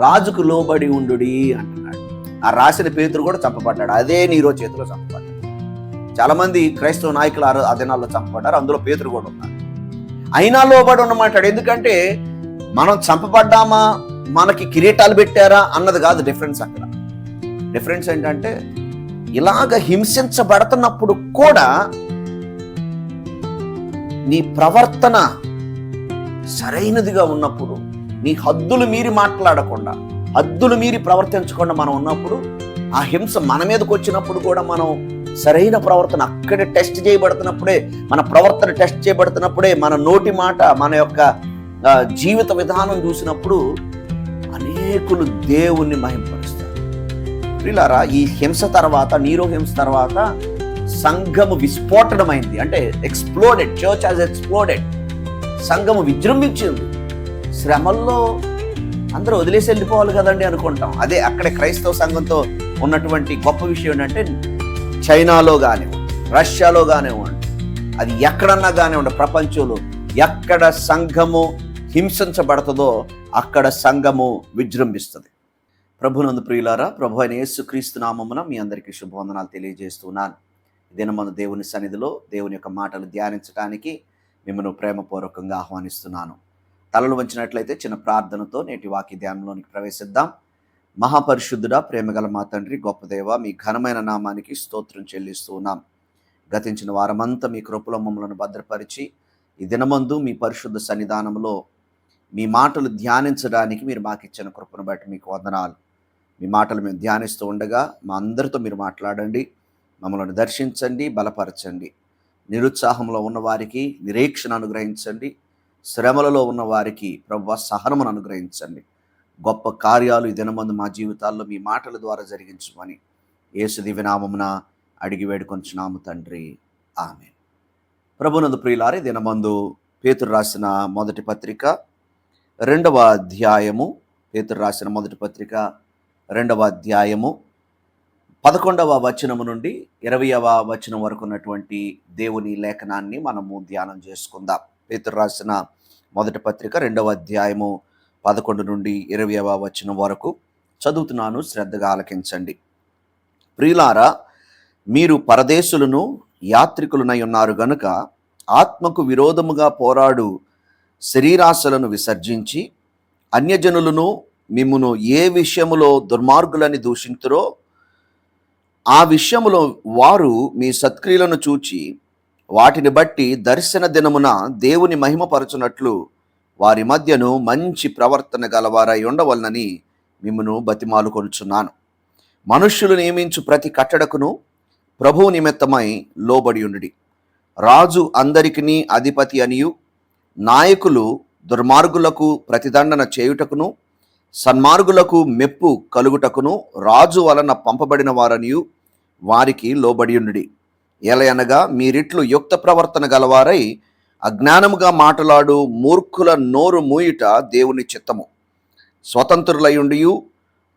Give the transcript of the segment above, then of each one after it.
రాజుకు లోబడి ఉండుడి అంటున్నాడు. ఆ రాసిన పేతురు కూడా చంపబడ్డాడు, అదే నీరో చేతిలో చంపబడ్డాడు. చాలా మంది క్రైస్తవ నాయకులు ఆ దినాల్లో చంపబడ్డారు, అందులో పేతురు కూడా ఉన్నారు. అయినా లోబడి ఉన్నమాటాడు. ఎందుకంటే మనం చంపబడ్డామా, మనకి కిరీటాలు పెట్టారా అన్నది కాదు డిఫరెన్స్. అక్కడ డిఫరెన్స్ ఏంటంటే ఇలాగ హింసించబడుతున్నప్పుడు కూడా నీ ప్రవర్తన సరైనదిగా ఉన్నప్పుడు, నీ హద్దులు మీరి మాట్లాడకుండా, హద్దులు మీరి ప్రవర్తించకుండా మనం ఉన్నప్పుడు, ఆ హింస మన మీదకి వచ్చినప్పుడు కూడా మనం సరైన ప్రవర్తన అక్కడే టెస్ట్ చేయబడుతున్నప్పుడే, మన ప్రవర్తన టెస్ట్ చేయబడుతున్నప్పుడే, మన నోటి మాట, మన యొక్క జీవిత విధానం చూసినప్పుడు అనేకులు దేవుణ్ణి మహింపరుస్తారు. ప్రియులారా, ఈ హింస తర్వాత, నీరో హింస తర్వాత సంఘము విస్ఫోటనమైంది. అంటే ఎక్స్ప్లోడెడ్, చర్చ్ హాజ్ ఎక్స్ప్లోడెడ్. సంఘము విజృంభించింది. శ్రమల్లో అందరూ వదిలేసి వెళ్ళిపోవాలి కదండి అనుకుంటాం. అదే అక్కడే క్రైస్తవ సంఘంతో ఉన్నటువంటి గొప్ప విషయం ఏంటంటే, చైనాలో కానివ్వండి, రష్యాలో కానివ్వండి, అది ఎక్కడన్నా కానివ్వండి, ప్రపంచంలో ఎక్కడ సంఘము హింసించబడుతుందో అక్కడ సంఘము విజృంభిస్తుంది. ప్రభునందు ప్రియులారా, ప్రభు అయిన యేసుక్రీస్తు నామమున మీ అందరికీ శుభవందనాలు తెలియజేస్తున్నాను. దినమందు దేవుని సన్నిధిలో దేవుని యొక్క మాటలు ధ్యానించడానికి మిమ్మల్ని ప్రేమపూర్వకంగా ఆహ్వానిస్తున్నాను. తలలు వంచినట్లయితే చిన్న ప్రార్థనతో నేటి వాక్య ధ్యానంలోనికి ప్రవేశిద్దాం. మహాపరిశుద్ధుడా, ప్రేమగల మా తండ్రి, గొప్ప దేవ, మీ ఘనమైన నామానికి స్తోత్రం చెల్లిస్తూ ఉన్నాం. గతించిన వారమంతా మీ కృపలో మమ్మలను భద్రపరిచి ఈ దినమందు మీ పరిశుద్ధ సన్నిధానంలో మీ మాటలు ధ్యానించడానికి మీరు మాకు ఇచ్చిన కృపను బట్టి మీకు వందనాలు. మీ మాటలు మేము ధ్యానిస్తూ ఉండగా మా అందరితో మీరు మాట్లాడండి, మమ్మల్ని దర్శించండి, బలపరచండి. నిరుత్సాహంలో ఉన్నవారికి నిరీక్షణ అనుగ్రహించండి, శ్రమలలో ఉన్నవారికి ప్రభువా సహనమును అనుగ్రహించండి. గొప్ప కార్యాలు ఈ దినమందు మా జీవితాల్లో మీ మాటల ద్వారా జరిగించమని యేసు దివ్యనామమున అడిగి వేడుకొంచున్నాము తండ్రి, ఆమేన్. ప్రభునందు ప్రియులారే, దినమందు పేతురు రాసిన మొదటి పత్రిక 2వ అధ్యాయము, పేతురు రాసిన మొదటి పత్రిక 2వ అధ్యాయము 11వ వచనము నుండి 20వ వచనం వరకు ఉన్నటువంటి దేవుని లేఖనాన్ని మనము ధ్యానం చేసుకుందాం. పేతురు రాసిన మొదటి పత్రిక 2వ అధ్యాయము 11 నుండి 20వ వచనం వరకు చదువుతున్నాను, శ్రద్ధగా ఆలకించండి. ప్రియులారా, మీరు పరదేశులను యాత్రికులనై ఉన్నారు గనుక ఆత్మకు విరోధముగా పోరాడు శరీరాశలను విసర్జించి, అన్యజనులను మిమ్మును ఏ విషయములో దుర్మార్గులని దూషింతురో ఆ విషయములో వారు మీ సత్క్రియలను చూచి వాటిని బట్టి దర్శన దినమున దేవుని మహిమపరచునట్లు వారి మధ్యను మంచి ప్రవర్తన గలవారై ఉండవలనని మిమ్మును బతిమాలుకొనుచున్నాను. మనుష్యులు నియమించు ప్రతి కట్టడకును ప్రభువు నిమిత్తమై లోబడి ఉండుడి. రాజు అందరికిని అధిపతి అనియు, నాయకులు దుర్మార్గులకు ప్రతిదండన చేయుటకును సన్మార్గులకు మెప్పు కలుగుటకును రాజు వలన పంపబడిన వారనియు వారికి లోబడి ఉండుడి. ఎలయనగా మీరిట్లు యుక్త ప్రవర్తన గలవారై అజ్ఞానముగా మాటలాడు మూర్ఖుల నోరు మూయుట దేవుని చిత్తము. స్వతంత్రులయుండియు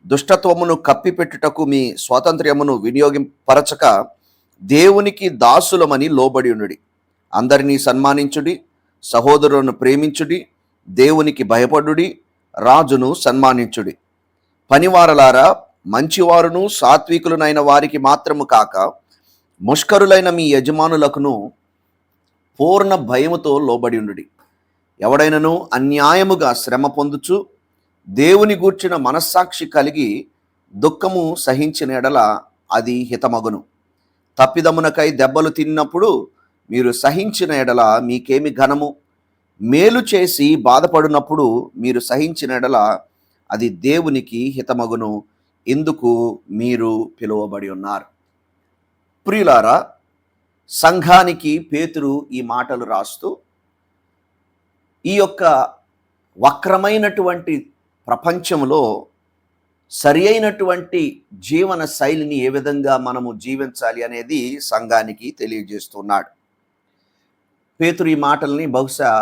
దుష్టత్వమును కప్పిపెట్టుటకు మీ స్వాతంత్ర్యమును వినియోగింపరచక దేవునికి దాసులమని లోబడి ఉండుడి. అందరినీ సన్మానించుడి, సహోదరులను ప్రేమించుడి, దేవునికి భయపడుడి, రాజును సన్మానించుడి. పనివారలారా, మంచివారును సాత్వికులనైన వారికి మాత్రము కాక ముష్కరులైన మీ యజమానులకును పూర్ణ భయముతో లోబడి ఉండుడి. ఎవడైనను అన్యాయముగా శ్రమ పొందుచు దేవుని గూర్చిన మనస్సాక్షి కలిగి దుఃఖము సహించిన ఎడల అది హితమగును. తప్పిదమునకై దెబ్బలు తిన్నప్పుడు మీరు సహించిన ఎడల మీకేమి ఘనము? మేలు చేసి బాధపడినప్పుడు మీరు సహించిన ఎడల అది దేవునికి హితమగును. ఇందుకు మీరు పిలువబడి ఉన్నారు. ప్రియులారా, సంఘానికి పేతురు ఈ మాటలు రాస్తూ ఈ యొక్క వక్రమైనటువంటి ప్రపంచంలో సరి అయినటువంటి జీవన శైలిని ఏ విధంగా మనము జీవించాలి అనేది సంఘానికి తెలియజేస్తున్నాడు. పేతురు ఈ మాటల్ని బహుశా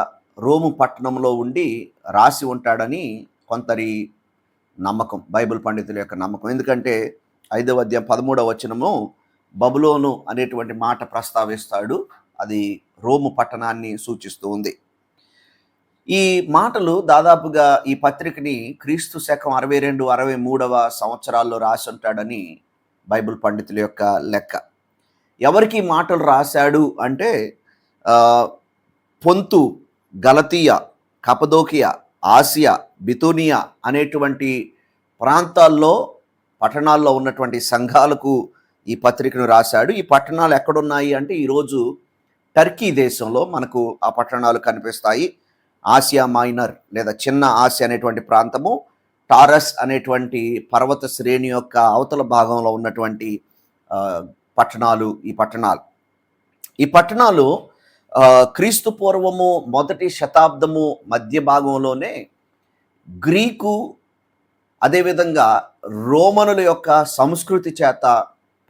రోము పట్టణంలో ఉండి రాసి ఉంటాడని కొందరి నమ్మకం, బైబిల్ పండితుల యొక్క నమ్మకం. ఎందుకంటే 5వ అధ్యాయం 13వ వచనము బబులోను అనేటువంటి మాట ప్రస్తావిస్తాడు. అది రోము పట్టణాన్ని సూచిస్తూ ఉంది. ఈ మాటలు దాదాపుగా ఈ పత్రికని క్రీస్తు శకం 62, 63వ సంవత్సరాల్లో రాసి ఉంటాడని బైబిల్ పండితుల యొక్క లెక్క. ఎవరికి ఈ మాటలు రాశాడు అంటే పొంతు, గలతీయ, కపదోకియా, ఆసియా, బితూనియా అనేటువంటి ప్రాంతాల్లో పట్టణాల్లో ఉన్నటువంటి సంఘాలకు ఈ పత్రికను రాశాడు. ఈ పట్టణాలు ఎక్కడున్నాయి అంటే ఈరోజు టర్కీ దేశంలో మనకు ఆ పట్టణాలు కనిపిస్తాయి. ఆసియా మైనర్ లేదా చిన్న ఆసియా అనేటువంటి ప్రాంతము, టారస్ అనేటువంటి పర్వత శ్రేణి యొక్క అవతల భాగంలో ఉన్నటువంటి పట్టణాలు ఈ పట్టణాలు క్రీస్తు పూర్వము 1వ శతాబ్దము మధ్య భాగంలోనే గ్రీకు అదేవిధంగా రోమనుల యొక్క సంస్కృతి చేత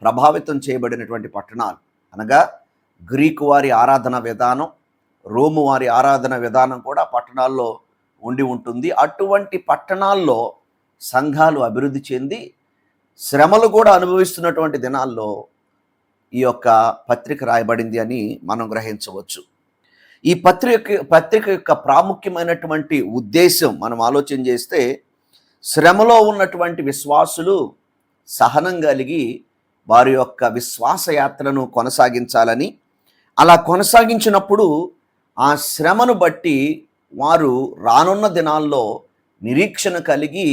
ప్రభావితం చేయబడినటువంటి పట్టణాలు. అనగా గ్రీకు వారి ఆరాధన విధానం, రోము వారి ఆరాధన విధానం కూడా పట్టణాల్లో ఉండి ఉంటుంది. అటువంటి పట్టణాల్లో సంఘాలు అభివృద్ధి చెంది శ్రమలు కూడా అనుభవిస్తున్నటువంటి దినాల్లో ఈ యొక్క పత్రిక రాయబడింది అని మనం గ్రహించవచ్చు. ఈ పత్రిక యొక్క ప్రాముఖ్యమైనటువంటి ఉద్దేశం మనం ఆలోచన చేస్తే, శ్రమలో ఉన్నటువంటి విశ్వాసులు సహనం కలిగి వారి యొక్క విశ్వాస యాత్రను కొనసాగించాలని, అలా కొనసాగించినప్పుడు ఆ శ్రమను బట్టి వారు రానున్న దినాల్లో నిరీక్షణ కలిగి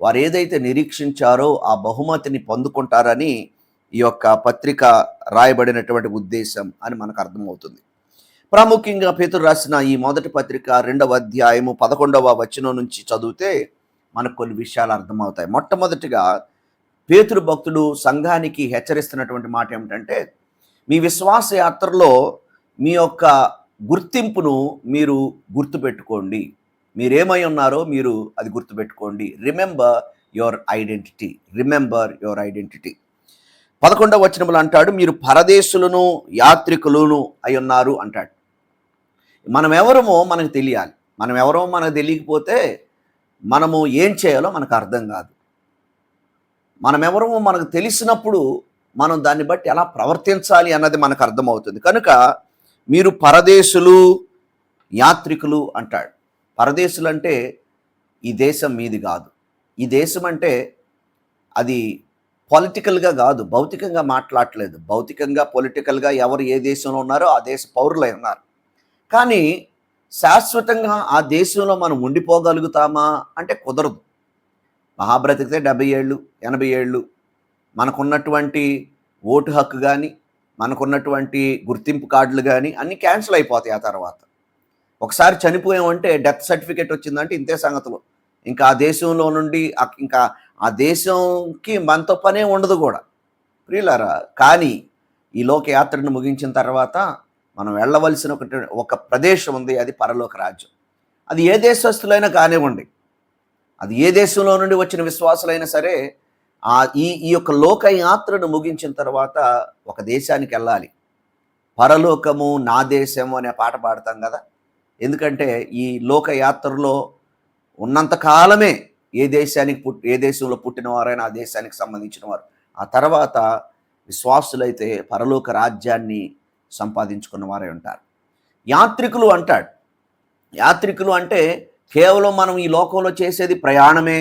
వారు ఏదైతే నిరీక్షించారో ఆ బహుమతిని పొందుకుంటారని ఈ యొక్క పత్రిక రాయబడినటువంటి ఉద్దేశం అని మనకు అర్థమవుతుంది. ప్రాముఖ్యంగా పేతురు రాసిన ఈ మొదటి పత్రిక 2వ అధ్యాయము 11వ వచనం నుంచి చదివితే మనకు కొన్ని విషయాలు అర్థమవుతాయి. మొట్టమొదటిగా పేతురు భక్తుడు సంఘానికి హెచ్చరిస్తున్నటువంటి మాట ఏమిటంటే, మీ విశ్వాస యాత్రలో మీ యొక్క గుర్తింపును మీరు గుర్తుపెట్టుకోండి. మీరేమై ఉన్నారో మీరు అది గుర్తుపెట్టుకోండి. Remember your identity. 11వ వచనములు అంటాడు, మీరు పరదేశులను యాత్రికులను అయి ఉన్నారు అంటాడు. మనం ఎవరమో మనకు తెలియాలి. మనం ఎవరో మనకు తెలియకపోతే మనము ఏం చేయాలో మనకు అర్థం కాదు. మనం ఎవరమో మనకు తెలిసినప్పుడు మనం దాన్ని బట్టి ఎలా ప్రవర్తించాలి అన్నది మనకు అర్థమవుతుంది. కనుక మీరు పరదేశులు, యాత్రికులు అంటాడు. పరదేశులు అంటే ఈ దేశం మీది కాదు. ఈ దేశం అంటే అది పొలిటికల్గా కాదు, భౌతికంగా మాట్లాడట్లేదు. భౌతికంగా పొలిటికల్గా ఎవరు ఏ దేశంలో ఉన్నారో ఆ దేశ పౌరులై ఉన్నారు. కానీ శాశ్వతంగా ఆ దేశంలో మనం ఉండిపోగలుగుతామా అంటే కుదరదు. మహాబ్రతికితే 70 ఏళ్ళు 80 ఏళ్ళు మనకున్నటువంటి ఓటు హక్కు కానీ మనకున్నటువంటి గుర్తింపు కార్డులు కానీ అన్నీ క్యాన్సిల్ అయిపోతాయి. ఆ తర్వాత ఒకసారి చనిపోయామంటే డెత్ సర్టిఫికేట్ వచ్చిందంటే ఇంతే సంగతులు. ఇంకా ఆ దేశంలో నుండి ఇంకా ఆ దేశంకి మనతో పనే ఉండదు కూడా ప్రియులారా. కానీ ఈ లోకయాత్రను ముగించిన తర్వాత మనం వెళ్ళవలసిన ఒక ప్రదేశం ఉంది, అది పరలోక రాజ్యం. అది ఏ దేశస్తులైనా కానివ్వండి, అది ఏ దేశంలో నుండి వచ్చిన విశ్వాసులైనా సరే ఈ యొక్క లోకయాత్రను ముగించిన తర్వాత ఒక దేశానికి వెళ్ళాలి. పరలోకము నా దేశము అనే పాట పాడతాం కదా. ఎందుకంటే ఈ లోకయాత్రలో ఉన్నంత కాలమే ఏ దేశంలో పుట్టిన వారైనా ఆ దేశానికి సంబంధించిన వారు. ఆ తర్వాత విశ్వాసులైతే పరలోక రాజ్యాన్ని సంపాదించుకున్న వారే ఉంటారు. యాత్రికులు అంటాడు. యాత్రికులు అంటే కేవలం మనం ఈ లోకంలో చేసేది ప్రయాణమే.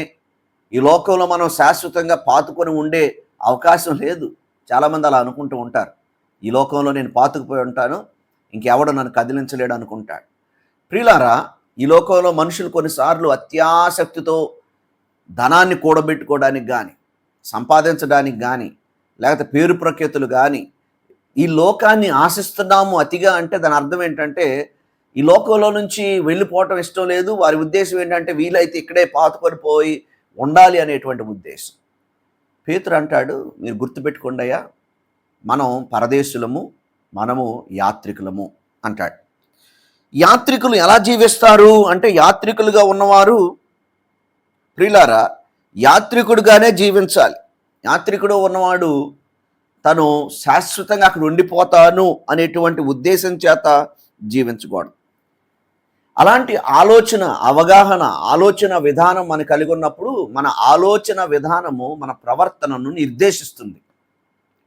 ఈ లోకంలో మనం శాశ్వతంగా పాతుకొని ఉండే అవకాశం లేదు. చాలామంది అలా అనుకుంటూ ఉంటారు. ఈ లోకంలో నేను పాతుకుపోయి ఉంటాను, ఇంకెవడో నన్ను కదిలించలేడు అనుకుంటాడు. ప్రియులారా, ఈ లోకంలో మనుషులు కొన్నిసార్లు అత్యాసక్తితో ధనాన్ని కూడబెట్టుకోవడానికి కానీ, సంపాదించడానికి కానీ, లేకపోతే పేరు ప్రఖ్యాతులు కానీ ఈ లోకాన్ని ఆశిస్తున్నాము అతిగా. అంటే దాని అర్థం ఏంటంటే ఈ లోకంలో నుంచి వెళ్ళిపోవటం ఇష్టం లేదు. వారి ఉద్దేశం ఏంటంటే వీలైతే ఇక్కడే పాతుకొని పోయి ఉండాలి అనేటువంటి ఉద్దేశం. పేతురు అంటాడు, మీరు గుర్తుపెట్టుకోండి అయ్యా, మనం పరదేశులము, మనము యాత్రికులము అంటాడు. యాత్రికులు ఎలా జీవిస్తారు అంటే, యాత్రికులుగా ఉన్నవారు ప్రియులారా యాత్రికుడుగానే జీవించాలి. యాత్రికుడు ఉన్నవాడు తను శాశ్వతంగా అక్కడ ఉండిపోతాను అనేటువంటి ఉద్దేశం చేత జీవించకూడదు. అలాంటి ఆలోచన, అవగాహన, ఆలోచన విధానం మనం కలిగి ఉన్నప్పుడు మన ఆలోచన విధానము మన ప్రవర్తనను నిర్దేశిస్తుంది.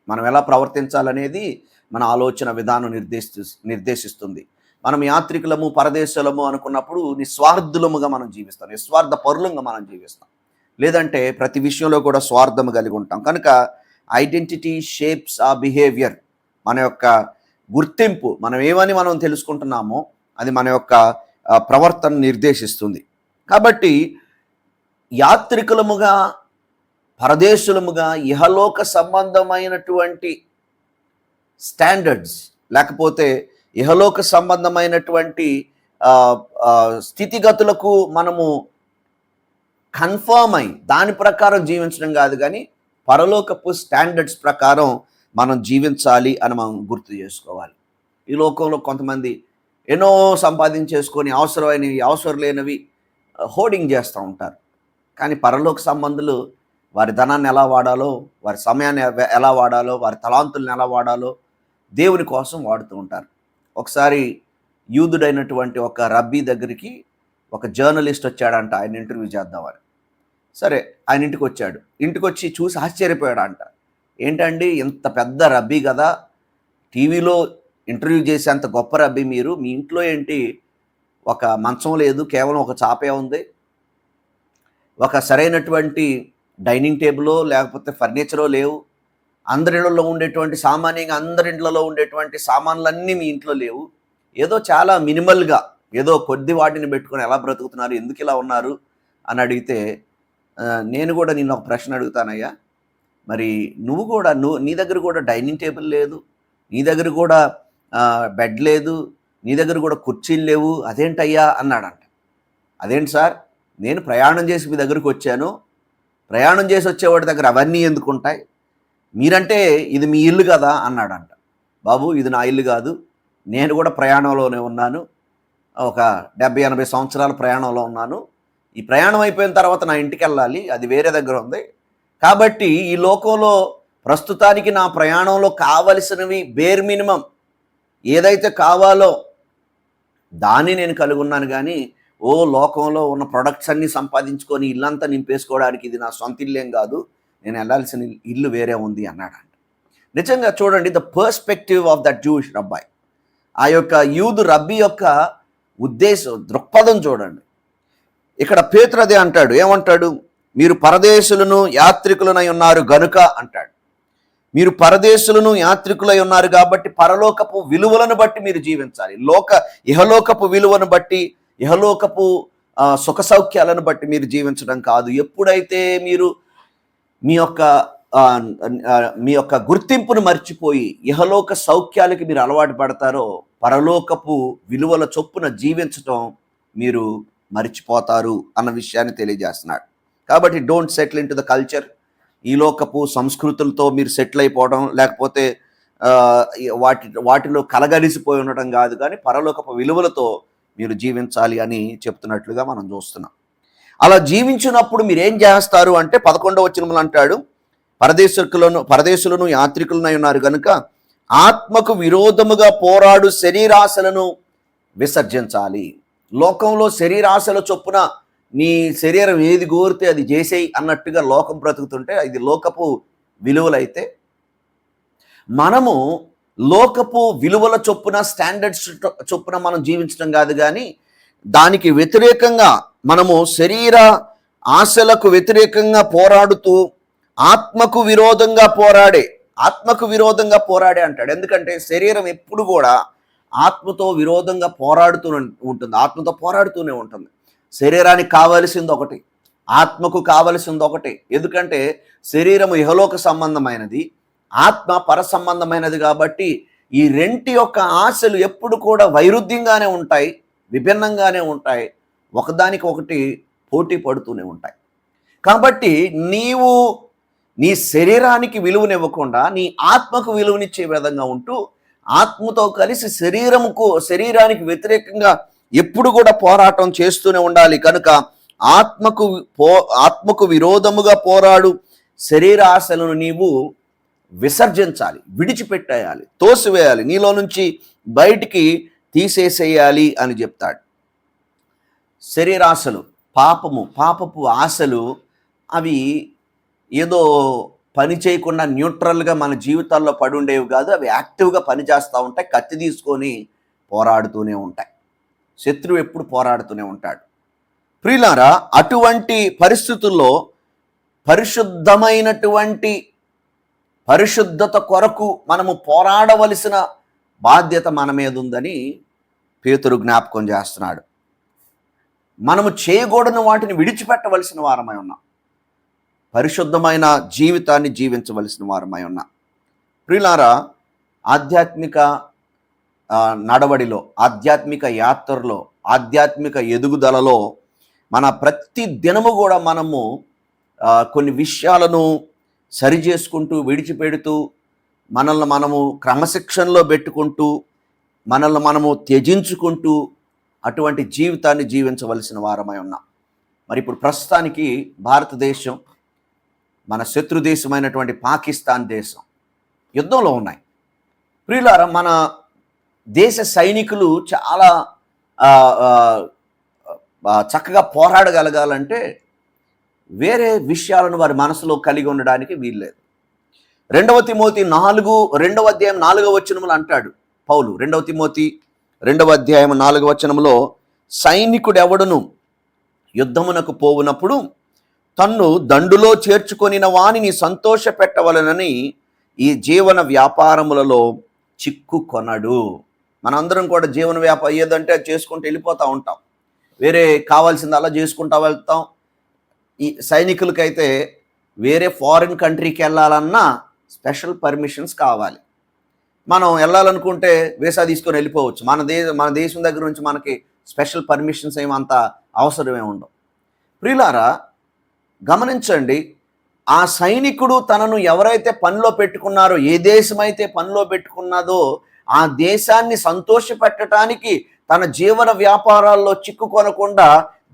మనం ఎలా ప్రవర్తించాలనేది మన ఆలోచన విధానం నిర్దేశిస్తుంది. మనం యాత్రికులము పరదేశులము అనుకున్నప్పుడు నిస్వార్థులముగా మనం జీవిస్తాం, నిస్వార్థ పరులంగా మనం జీవిస్తాం. లేదంటే ప్రతి విషయంలో కూడా స్వార్థము కలిగి ఉంటాం. కనుక ఐడెంటిటీ షేప్స్ ఆ బిహేవియర్. మన యొక్క గుర్తింపు, మనం తెలుసుకుంటున్నామో అది మన యొక్క ప్రవర్తన నిర్దేశిస్తుంది. కాబట్టి యాత్రికులముగా పరదేశులముగా ఇహలోక సంబంధమైనటువంటి స్టాండర్డ్స్, లేకపోతే ఇహలోక సంబంధమైనటువంటి స్థితిగతులకు మనము కన్ఫర్మ్ అయి దాని ప్రకారం జీవించడం కాదు, కానీ పరలోకపు స్టాండర్డ్స్ ప్రకారం మనం జీవించాలి అని మనం గుర్తు చేసుకోవాలి. ఈ లోకంలో కొంతమంది ఎన్నో సంపాదించేసుకొని అవసరం లేనివి హోర్డింగ్ చేస్తూ ఉంటారు. కానీ పరలోక సంబంధులు వారి ధనాన్ని ఎలా వాడాలో, వారి సమయాన్ని ఎలా వాడాలో, వారి తలాంతుల్ని ఎలా వాడాలో దేవుని కోసం వాడుతూ ఉంటారు. ఒకసారి యూదుడైనటువంటి ఒక రబ్బీ దగ్గరికి ఒక జర్నలిస్ట్ వచ్చాడంట, ఆయన ఇంటర్వ్యూ చేద్దామని. సరే, ఆయన ఇంటికి వచ్చాడు. ఇంటికి వచ్చి చూసి ఆశ్చర్యపోయాడంట. ఏంటండి, ఇంత పెద్ద రబ్బీ కదా, టీవీలో ఇంటర్వ్యూ చేసేంత గొప్ప రబ్బీ మీరు, మీ ఇంట్లో ఏంటి ఒక మంచం లేదు, కేవలం ఒక చాపే ఉంది, ఒక సరైనటువంటి డైనింగ్ టేబులో లేకపోతే ఫర్నిచరో లేవు, అందరిళ్ళలో ఉండేటువంటి సామాన్యంగా అందరింట్లలో ఉండేటువంటి సామాన్లన్నీ మీ ఇంట్లో లేవు, ఏదో చాలా మినిమల్గా ఏదో కొద్ది వాటిని పెట్టుకొని ఎలా బ్రతుకుతున్నారు, ఎందుకు ఇలా ఉన్నారు అని అడిగితే, నేను కూడా నిన్ను ఒక ప్రశ్న అడుగుతానయ్యా, మరి నీ దగ్గర కూడా డైనింగ్ టేబుల్ లేదు, నీ దగ్గర కూడా బెడ్ లేదు, నీ దగ్గర కూడా కుర్చీలు లేవు, అదేంటయ్యా అన్నాడంట. అదేంటి సార్, నేను ప్రయాణం చేసి మీ దగ్గరికి వచ్చాను, ప్రయాణం చేసి వచ్చేవాడి దగ్గర అవన్నీ ఎందుకు ఉంటాయి, మీరంటే ఇది మీ ఇల్లు కదా అన్నాడంట. బాబు, ఇది నా ఇల్లు కాదు, నేను కూడా ప్రయాణంలోనే ఉన్నాను, ఒక 70-80 సంవత్సరాల ప్రయాణంలో ఉన్నాను, ఈ ప్రయాణం అయిపోయిన తర్వాత నా ఇంటికి వెళ్ళాలి, అది వేరే దగ్గర ఉంది, కాబట్టి ఈ లోకంలో ప్రస్తుతానికి నా ప్రయాణంలో కావలసినవి బేర్ మినిమం ఏదైతే కావాలో దాన్ని నేను కలిగి ఉన్నాను, కానీ లోకంలో ఉన్న ప్రొడక్ట్స్ అన్నీ సంపాదించుకొని ఇల్లంతా నింపేసుకోవడానికి ఇది నా సొంత ఇల్లేం కాదు, నేను వెళ్ళాల్సిన ఇల్లు వేరే ఉంది అన్నాడంట. నిజంగా చూడండి, the perspective of that Jewish rabbi, ఆ యొక్క యూదు రబ్బీ యొక్క దృక్పథం చూడండి. ఇక్కడ పేతురు అదే అంటాడు, ఏమంటాడు, మీరు పరదేశులను యాత్రికులనై ఉన్నారు గనుక అంటాడు. మీరు పరదేశులను యాత్రికులై ఉన్నారు కాబట్టి పరలోకపు విలువలను బట్టి మీరు జీవించాలి. ఇహలోకపు విలువను బట్టి, ఇహలోకపు సుఖ సౌఖ్యాలను బట్టి మీరు జీవించడం కాదు. ఎప్పుడైతే మీరు మీ యొక్క గుర్తింపును మర్చిపోయి ఇహలోక సౌఖ్యాలకి మీరు అలవాటు పడతారో, పరలోకపు విలువల చొప్పున జీవించటం మీరు మర్చిపోతారు అన్న విషయాన్ని తెలియజేస్తున్నాడు. కాబట్టి don't settle in to the culture. ఈ లోకపు సంస్కృతులతో మీరు సెటిల్ అయిపోవడం, లేకపోతే వాటిలో కలగలిసిపోయి ఉండటం కాదు, కానీ పరలోకపు విలువలతో మీరు జీవించాలి అని చెప్తున్నట్లుగా మనం చూస్తున్నాం. అలా జీవించినప్పుడు మీరు ఏం చేస్తారు అంటే 11వ వచనంలో అంటాడు, పరదేశులను యాత్రికులనై ఉన్నారు కనుక ఆత్మకు విరోధముగా పోరాడు శరీరాశలను విసర్జించాలి. లోకంలో శరీరాశల చొప్పున నీ శరీరం ఏది కోరితే అది చేసేయి అన్నట్టుగా లోకం బ్రతుకుతుంటే ఇది లోకపు విలువలైతే, మనము లోకపు విలువల చొప్పున స్టాండర్డ్స్ చొప్పున మనం జీవించడం కాదు, కానీ దానికి వ్యతిరేకంగా మనము శరీర ఆశలకు వ్యతిరేకంగా పోరాడుతూ ఆత్మకు విరోధంగా పోరాడే అంటాడు. ఎందుకంటే శరీరం ఎప్పుడు కూడా ఆత్మతో విరోధంగా పోరాడుతూ ఉంటుంది, ఆత్మతో పోరాడుతూనే ఉంటుంది. శరీరానికి కావలసింది ఒకటి, ఆత్మకు కావలసింది ఒకటి. ఎందుకంటే శరీరము ఇహలోక సంబంధమైనది, ఆత్మ పర సంబంధమైనది. కాబట్టి ఈ రెంటి యొక్క ఆశలు ఎప్పుడు కూడా వైరుధ్యంగానే ఉంటాయి, విభిన్నంగానే ఉంటాయి, ఒకదానికి ఒకటి పోటీ పడుతూనే ఉంటాయి. కాబట్టి నీవు నీ శరీరానికి విలువనివ్వకుండా నీ ఆత్మకు విలువనిచ్చే విధంగా ఉంటూ ఆత్మతో కలిసి శరీరానికి వ్యతిరేకంగా ఎప్పుడు కూడా పోరాటం చేస్తూనే ఉండాలి. కనుక ఆత్మకు విరోధముగా పోరాడు శరీరాశలను నీవు విసర్జించాలి, విడిచిపెట్టేయాలి, తోసివేయాలి, నీలో నుంచి బయటికి తీసేసేయాలి అని చెప్తాడు. శరీరాశలు పాపపు ఆశలు అవి ఏదో పని చేయకుండా న్యూట్రల్గా మన జీవితాల్లో పడి ఉండేవి కాదు, అవి యాక్టివ్గా పనిచేస్తూ ఉంటాయి, కత్తి తీసుకొని పోరాడుతూనే ఉంటాయి. శత్రువు ఎప్పుడు పోరాడుతూనే ఉంటాడు. ప్రియులారా, అటువంటి పరిస్థితుల్లో పరిశుద్ధత కొరకు మనము పోరాడవలసిన బాధ్యత మన మీద ఉందని పేతురు జ్ఞాపకం చేస్తున్నాడు. మనము చేయకూడని వాటిని విడిచిపెట్టవలసిన వారమై ఉన్నాం. పరిశుద్ధమైన జీవితాన్ని జీవించవలసిన వారమై ఉన్నాం. ప్రియులారా, ఆధ్యాత్మిక నడవడిలో, ఆధ్యాత్మిక యాత్రలో, ఆధ్యాత్మిక ఎదుగుదలలో మన ప్రతి దినము కూడా మనము కొన్ని విషయాలను సరి చేసుకుంటూ, విడిచిపెడుతూ, మనల్ని మనము క్రమశిక్షణలో పెట్టుకుంటూ, మనల్ని మనము త్యజించుకుంటూ అటువంటి జీవితాన్ని జీవించవలసిన వారమై ఉన్నాం. మరి ఇప్పుడు ప్రస్తుతానికి భారతదేశం, మన శత్రు దేశమైనటువంటి పాకిస్తాన్ దేశం యుద్ధంలో ఉన్నాయి. ప్రియులారా, మన దేశ సైనికులు చాలా చక్కగా పోరాడగలగాలంటే వేరే విషయాలను వారి మనసులో కలిగి ఉండడానికి వీల్లేదు. 2 తిమోతి 4 అంటాడు పౌలు. 2 తిమోతి 2 సైనికుడెవడును యుద్ధమునకు పోవునప్పుడు తన్ను దండులో చేర్చుకొనిన వానిని సంతోష పెట్టవలనని ఈ జీవన వ్యాపారములలో చిక్కుకొనడు. మనందరం కూడా జీవన వ్యాపారం ఏదంటే చేసుకుంటూ వెళ్ళిపోతూ ఉంటాం. వేరే కావాల్సింది అలా చేసుకుంటూ వెళ్తాం. ఈ సైనికులకైతే వేరే ఫారిన్ కంట్రీకి వెళ్ళాలన్నా స్పెషల్ పర్మిషన్స్ కావాలి. మనం వెళ్ళాలనుకుంటే వీసా తీసుకొని వెళ్ళిపోవచ్చు. మన దేశం దగ్గర నుంచి మనకి స్పెషల్ పర్మిషన్స్ ఏమంత అవసరమే ఉండవు. ప్రియులారా, గమనించండి, ఆ సైనికుడు తనను ఎవరైతే పనిలో పెట్టుకున్నారో, ఏ దేశమైతే పనిలో పెట్టుకున్నదో ఆ దేశాన్ని సంతోషపెట్టడానికి తన జీవన వ్యాపారాల్లో చిక్కుకొనకుండా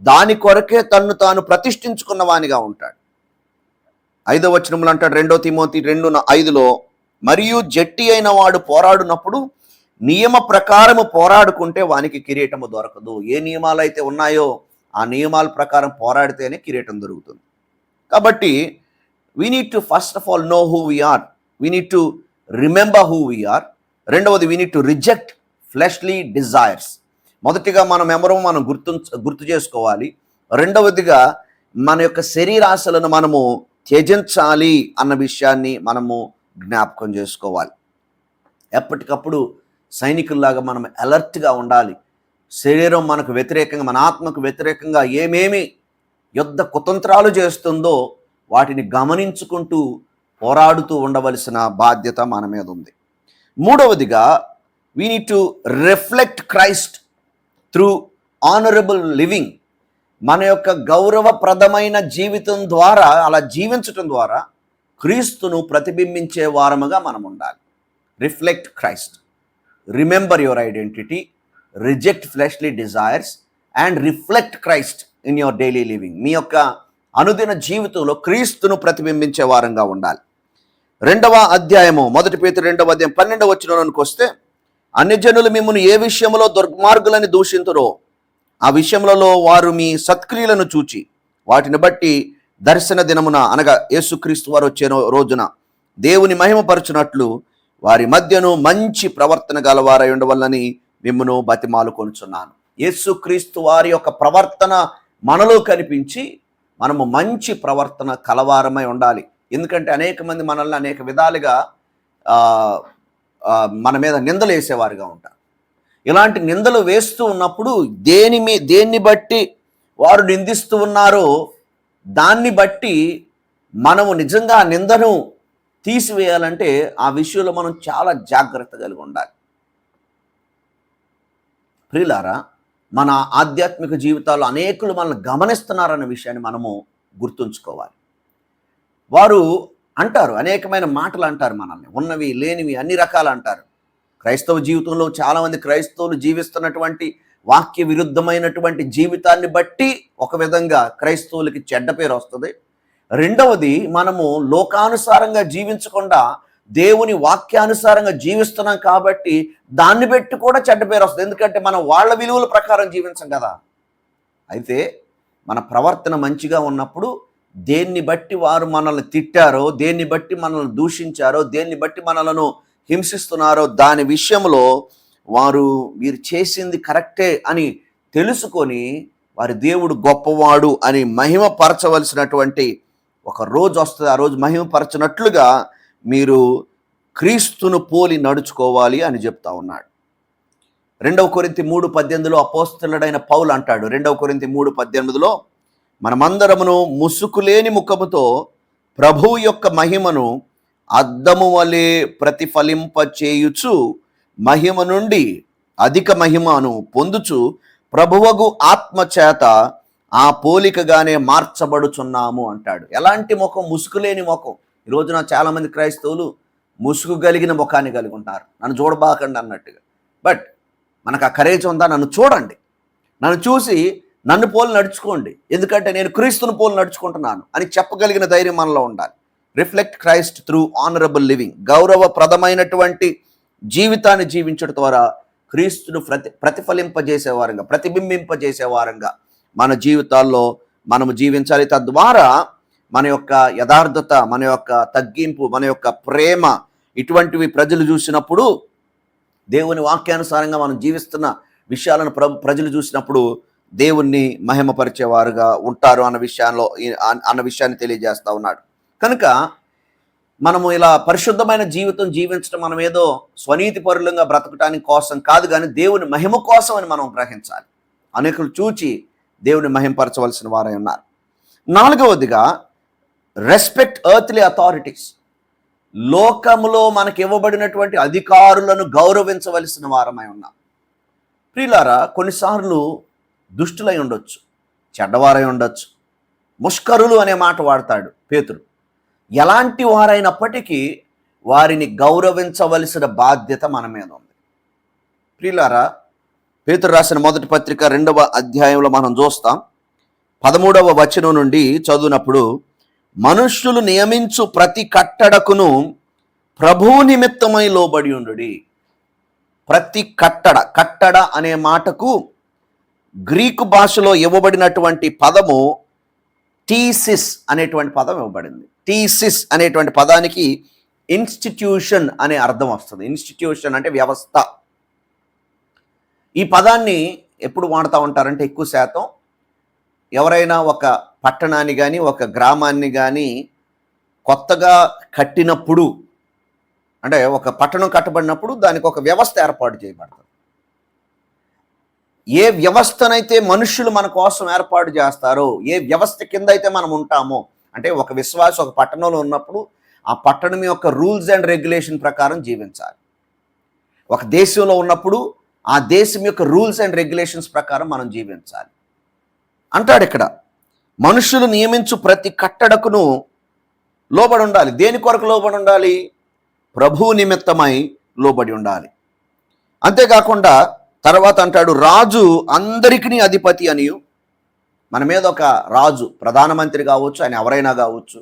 దాని కొరకే తన్ను తాను ప్రతిష్ఠించుకున్న వానిగా ఉంటాడు. 5వ వచనంలో అంటాడు, 2 తిమోతి 2:5, మరియు జట్టి అయిన వాడు పోరాడునప్పుడు నియమ ప్రకారము పోరాడుకుంటే వానికి కిరీటము దొరకదు. ఏ నియమాలు అయితే ఉన్నాయో ఆ నియమాల ప్రకారం పోరాడితేనే కిరీటం దొరుకుతుంది. కాబట్టి we need to first of all know who we are, we need to remember who we are. రెండవది, we need to reject fleshly desires. మొదటిగా మనం ఎవరో మనం గుర్తు చేసుకోవాలి. రెండవదిగా మన యొక్క శరీరాశలను మనము త్యజించాలి అన్న విషయాన్ని మనము జ్ఞాపకం చేసుకోవాలి. ఎప్పటికప్పుడు సైనికుల్లాగా మనం అలర్ట్గా ఉండాలి. శరీరం మనకు వ్యతిరేకంగా, మన ఆత్మకు వ్యతిరేకంగా ఏమేమి యుద్ధ కుతంత్రాలు చేస్తుందో వాటిని గమనించుకుంటూ పోరాడుతూ ఉండవలసిన బాధ్యత మన మీద ఉంది. మూడవదిగా, we need to reflect Christ through honourable living. మన యొక్క గౌరవప్రదమైన జీవితం ద్వారా, అలా జీవించటం ద్వారా క్రీస్తును ప్రతిబింబించే వారముగా మనం ఉండాలి. Reflect Christ, remember your identity, reject fleshly desires and reflect Christ in your daily living. మీ యొక్క అనుదిన జీవితంలో క్రీస్తును ప్రతిబింబించే వారంగా ఉండాలి. 2వ అధ్యాయము 1 పేతురు 2:12 వస్తే, అన్యజనులు మిమ్మును ఏ విషయంలో దుర్మార్గులని దూషింతురో ఆ విషయములలో వారు మీ సత్క్రియలను చూచి వాటిని బట్టి దర్శన దినమున, అనగా యేసుక్రీస్తు వారు వచ్చే రోజున దేవుని మహిమపరచునట్లు వారి మధ్యను మంచి ప్రవర్తన గలవారై ఉండవల్లని మిమ్మును బతిమాలుకొనుచున్నాను. యేసుక్రీస్తు వారి యొక్క ప్రవర్తన మనలో కనిపించి మనము మంచి ప్రవర్తన కలవారమై ఉండాలి. ఎందుకంటే అనేక మంది మనల్ని అనేక విధాలుగా మన మీద నిందలు వేసేవారుగా ఉంటారు. ఇలాంటి నిందలు వేస్తూ ఉన్నప్పుడు దేన్ని బట్టి వారు నిందిస్తూ ఉన్నారో దాన్ని బట్టి మనము నిజంగా నిందను తీసివేయాలంటే ఆ విషయంలో మనం చాలా జాగ్రత్త కలిగి ఉండాలి. ప్రియులారా, మన ఆధ్యాత్మిక జీవితాల్లో అనేకులు మనల్ని గమనిస్తున్నారన్న విషయాన్ని మనము గుర్తుంచుకోవాలి. వారు అంటారు, అనేకమైన మాటలు అంటారు, మనల్ని ఉన్నవి లేనివి అన్ని రకాలు అంటారు. క్రైస్తవ జీవితంలో చాలామంది క్రైస్తవులు జీవిస్తున్నటువంటి వాక్య విరుద్ధమైనటువంటి జీవితాన్ని బట్టి ఒక విధంగా క్రైస్తవులకి చెడ్డ పేరు వస్తుంది. రెండవది, మనము లోకానుసారంగా జీవించకుండా దేవుని వాక్యానుసారంగా జీవిస్తున్నాం కాబట్టి దాన్ని బట్టి కూడా చెడ్డ పేరు వస్తుంది. ఎందుకంటే మనం వాళ్ళ విలువల ప్రకారం జీవించం కదా. అయితే మన ప్రవర్తన మంచిగా ఉన్నప్పుడు దేన్ని బట్టి వారు మనల్ని తిట్టారో, దేన్ని బట్టి మనల్ని దూషించారో, దేన్ని బట్టి మనలను హింసిస్తున్నారో దాని విషయంలో వారు వీరు చేసింది కరెక్టే అని తెలుసుకొని వారి దేవుడు గొప్పవాడు అని మహిమపరచవలసినటువంటి ఒక రోజు వస్తుంది. ఆ రోజు మహిమపరచినట్లుగా మీరు క్రీస్తును పోలి నడుచుకోవాలి అని చెప్తా ఉన్నాడు. 2 కొరింథీ 3:18 అపోస్తలుడైన పౌలు అంటాడు, 2 కొరింథీ 3:18 మనమందరమును ముసుకులేని ముఖముతో ప్రభువు యొక్క మహిమను అద్దము వలె ప్రతిఫలింపచేయుచు మహిమ నుండి అధిక మహిమను పొందుచు ప్రభువగు ఆత్మ చేత ఆ పోలికగానే మార్చబడుచున్నాము అంటాడు. ఎలాంటి ముఖం? ముసుగులేని ముఖం. ఈ రోజున చాలామంది క్రైస్తవులు ముసుగు కలిగిన ముఖాన్ని కలిగి ఉంటారు, నన్ను చూడబాకండి అన్నట్టుగా. బట్ మనకు ఆ కరేజ్ ఉందా? నన్ను చూడండి, నన్ను చూసి నన్ను పోలి నడుచుకోండి, ఎందుకంటే నేను క్రీస్తుని పోలి నడుచుకుంటున్నాను అని చెప్పగలిగిన ధైర్యం మనలో ఉండాలి. Reflect Christ through honourable living. గౌరవప్రదమైనటువంటి జీవితాన్ని జీవించడం ద్వారా క్రీస్తును ప్రతిఫలింపజేసేవారంగా, ప్రతిబింబింపజేసేవారంగా మన జీవితాల్లో మనము జీవించాలి. తద్వారా మన యొక్క యథార్థత, మన యొక్క తగ్గింపు, మన యొక్క ప్రేమ ఇటువంటివి ప్రజలు చూసినప్పుడు, దేవుని వాక్యానుసారంగా మనం జీవిస్తున్న విషయాలను ప్రజలు చూసినప్పుడు దేవుణ్ణి మహిమపరిచేవారుగా ఉంటారు అన్న విషయాన్ని తెలియజేస్తా ఉన్నాడు. కనుక మనము ఇలా పరిశుద్ధమైన జీవితం జీవించడం మనం ఏదో స్వనీతి పరులంగా బ్రతకటానికి కోసం కాదు, కానీ దేవుని మహిమ కోసం అని మనం గ్రహించాలి. అనేకులు చూచి దేవుని మహిమపరచవలసిన వారై ఉన్నారు. 4వదిగా రెస్పెక్ట్ ఎర్త్లీ అథారిటీస్. లోకములో మనకి ఇవ్వబడినటువంటి అధికారులను గౌరవించవలసిన వారమై ఉన్నాం. ప్రియులారా, కొన్నిసార్లు దుష్టులై ఉండొచ్చు, చెడ్డవారై ఉండొచ్చు. ముష్కరులు అనే మాట వాడతాడు పేతురు. ఎలాంటి వారైనప్పటికీ వారిని గౌరవించవలసిన బాధ్యత మన మీద ఉంది. ప్రియులారా, పేతురు రాసిన మొదటి పత్రిక 2వ అధ్యాయంలో మనం చూస్తాం. 13వ వచనం నుండి చదువునప్పుడు, మనుష్యులు నియమించు ప్రతి కట్టడకును ప్రభువు నిమిత్తమై లోబడి ఉండుడి. ప్రతి కట్టడ అనే మాటకు గ్రీకు భాషలో ఇవ్వబడినటువంటి పదము టీసిస్ అనేటువంటి పదం ఇవ్వబడింది. టీసిస్ అనేటువంటి పదానికి ఇన్స్టిట్యూషన్ అనే అర్థం వస్తుంది. ఇన్స్టిట్యూషన్ అంటే వ్యవస్థ. ఈ పదాన్ని ఎప్పుడు వాడుతూ ఉంటారంటే, ఎక్కువ శాతం ఎవరైనా ఒక పట్టణాన్ని కానీ ఒక గ్రామాన్ని కానీ కొత్తగా కట్టినప్పుడు, అంటే ఒక పట్టణం కట్టబడినప్పుడు దానికి ఒక వ్యవస్థ ఏర్పాటు చేయబడుతుంది. ఏ వ్యవస్థనైతే మనుషులు మన కోసం ఏర్పాటు చేస్తారో, ఏ వ్యవస్థ కింద అయితే మనం ఉంటామో, అంటే ఒక విశ్వాస ఒక పట్టణంలో ఉన్నప్పుడు ఆ పట్టణం యొక్క రూల్స్ అండ్ రెగ్యులేషన్ ప్రకారం జీవించాలి. ఒక దేశంలో ఉన్నప్పుడు ఆ దేశం యొక్క రూల్స్ అండ్ రెగ్యులేషన్స్ ప్రకారం మనం జీవించాలి అంటాడు ఇక్కడ. మనుషులు నియమించు ప్రతి కట్టడకును లోబడి ఉండాలి. దేని కొరకు లోబడి ఉండాలి? ప్రభువు నిమిత్తమై లోబడి ఉండాలి. అంతేకాకుండా తర్వాత అంటాడు, రాజు అందరికీ అధిపతి అనియు. మన మీద ఒక రాజు, ప్రధానమంత్రి కావచ్చు, ఆయన ఎవరైనా కావచ్చు,